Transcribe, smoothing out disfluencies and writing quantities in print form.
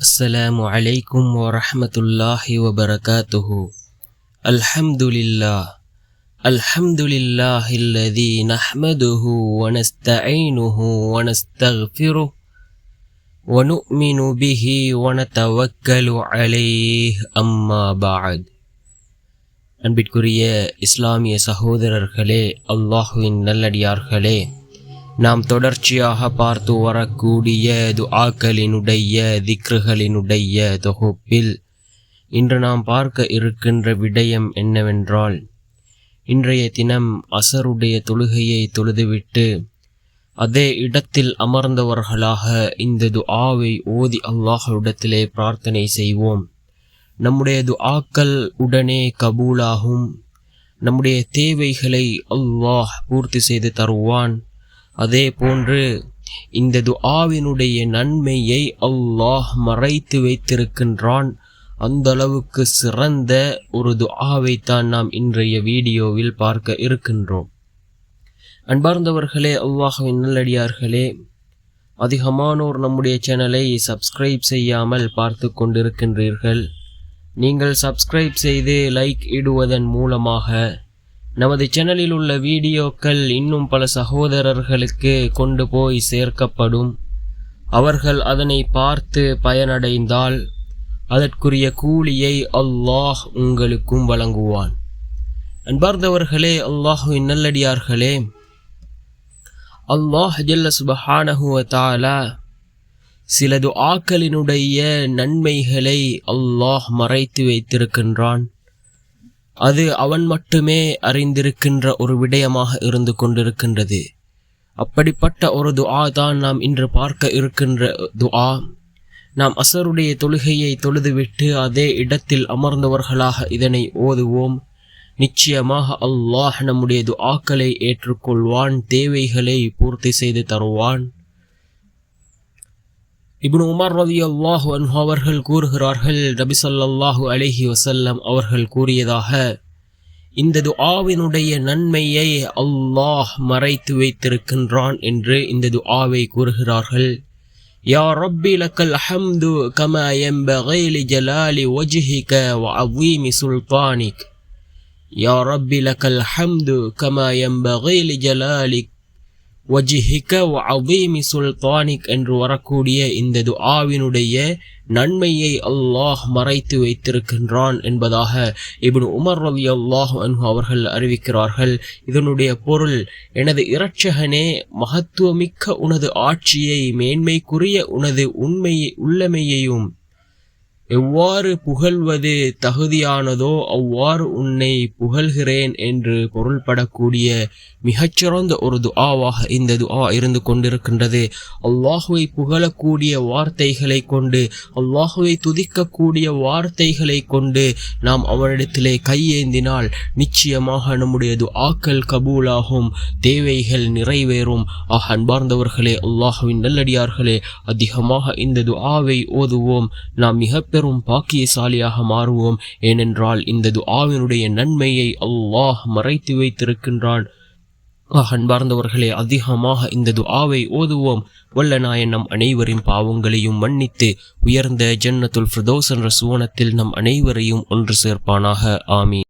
السلام عليكم ورحمة الله وبركاته. الحمد لله الذي نحمده ونستعينه ونستغفره ونؤمن به ونتوكل عليه أما بعد. அன்பிற்குரிய இஸ்லாமிய சகோதரர்களே, அல்லாஹுவின் நல்லடியார்களே, நாம் தொடர்ச்சியாக பார்த்து வரக்கூடிய துஆக்களினுடைய திக்ருகளினுடைய தொகுப்பில் இன்று நாம் பார்க்க இருக்கின்ற விடயம் என்னவென்றால், இன்றைய தினம் அசருடைய தொழுகையை தொழுதுவிட்டு அதே இடத்தில் அமர்ந்தவர்களாக இந்த துஆவை ஓதி அல்லாஹ்விடத்திலே பிரார்த்தனை செய்வோம். நம்முடைய துஆக்கள் உடனே கபூலாகும். நம்முடைய தேவைகளை அல்லாஹ் பூர்த்தி செய்து தருவான். அதே போன்று இந்த துஆவினுடைய நன்மையை அல்லாஹ் மறைத்து வைத்திருக்கின்றான். அந்த அளவுக்கு சிறந்த ஒரு துஆவைத்தான் நாம் இன்றைய வீடியோவில் பார்க்க இருக்கின்றோம். அன்பார்ந்தவர்களே, அல்லாஹ்வின் நல்லடியார்களே, அதிகமானோர் நம்முடைய சேனலை சப்ஸ்கிரைப் செய்யாமல் பார்த்து கொண்டிருக்கின்றீர்கள். நீங்கள் சப்ஸ்கிரைப் செய்து லைக் இடுவதன் மூலமாக நமது சேனலில் உள்ள வீடியோக்கள் இன்னும் பல சகோதரர்களுக்கு கொண்டு போய் சேர்க்கப்படும். அவர்கள் அதனை பார்த்து பயனடைந்தால் அதற்குரிய கூலியை அல்லாஹ் உங்களுக்கும் வழங்குவான். அன்பார்ந்தவர்களே, அல்லாஹ்வின் நல்லடியார்களே, அல்லாஹ் ஜல்ல சுப்ஹானஹு வ தஆலா சில துஆக்களினுடைய நன்மைகளை அல்லாஹ் மறைத்து வைத்திருக்கின்றான். அது அவன் மட்டுமே அறிந்திருக்கின்ற ஒரு விடயமாக இருந்து கொண்டிருக்கின்றது. அப்படிப்பட்ட ஒரு துஆ தான் நாம் இன்று பார்க்க இருக்கின்ற துஆ. நாம் அசருடைய தொழுகையை தொழுதுவிட்டு அதே இடத்தில் அமர்ந்தவர்களாக இதனை ஓதுவோம். நிச்சயமாக அல்லாஹ் நம்முடைய துஆக்களை ஏற்றுக்கொள்வான், தேவைகளை பூர்த்தி செய்து தருவான். இப்னு உமர் ரலியல்லாஹு அன்ஹு அவர்கள் கூறுகிறார்கள், நபி ஸல்லல்லாஹு அலைஹி வஸல்லம் அவர்கள் கூறியதாக, இந்த துஆவினுடைய நன்மையை அல்லாஹ் மறைத்து வைத்திருக்கின்றான் என்று இந்த துஆவை கூறுகிறார்கள். யா ரப்பி லக்கல் ஹம்து கமா யன்பகி லிஜலாலி வஜ்ஹிக வ அஸீமி சுல்தானிக். யா ரப்பி லக்கல் ஹம்து கமா யன்பகி லிஜலாலி வஜ்ஹிக வ அஸீமி சுல்தானிக் என்று வரக்கூடிய இந்த துஆவினுடைய நன்மையை அல்லாஹ் மறைத்து வைத்திருக்கின்றான் என்பதாக இப்னு உமர் ரலியல்லாஹு அன்ஹு அவர்கள் அறிவிக்கிறார்கள். இதனுடைய பொருள், எனது இரட்சகனே, மகத்துவமிக்க உனது ஆட்சியை, மேன்மைக்குரிய உனது உள்ளமையையும் எவ்வாறு புகழ்வது தகுதியானதோ அவ்வாறு உன்னை புகழ்கிறேன் என்று பொருள்படக்கூடிய மிகச்சிறந்த ஒரு துஆவாக இந்த துஆ இருந்து கொண்டிருக்கின்றது. அல்லாஹுவை புகழக்கூடிய வார்த்தைகளை கொண்டு, அல்லாஹுவை துதிக்கக்கூடிய வார்த்தைகளை கொண்டு நாம் அவனிடத்திலே கையேந்தினால் நிச்சயமாக நம்முடைய துஆக்கள் கபூலாகும், தேவைகள் நிறைவேறும். அன்பார்ந்தவர்களே, அல்லாஹுவின் நல்லடியார்களே, அதிகமாக இந்த துஆவை ஓதுவோம். நாம் மிக பெரும் பாக்கியசாலியாக மாறுவோம். ஏனென்றால் இந்த துஆவினுடைய நன்மையை அல்லாஹ் மறைத்து வைத்திருக்கின்றான். அன்பார்ந்தவர்களே, அதிகமாக இந்த துஆவை ஓதுவோம். வல்ல நாயன் நம் அனைவரின் பாவங்களையும் மன்னித்து உயர்ந்த ஜன்னத்துல் ஃபிர்தௌஸ் என்ற சுவனத்தில் நம் அனைவரையும் ஒன்று சேர்ப்பானாக. ஆமீன்.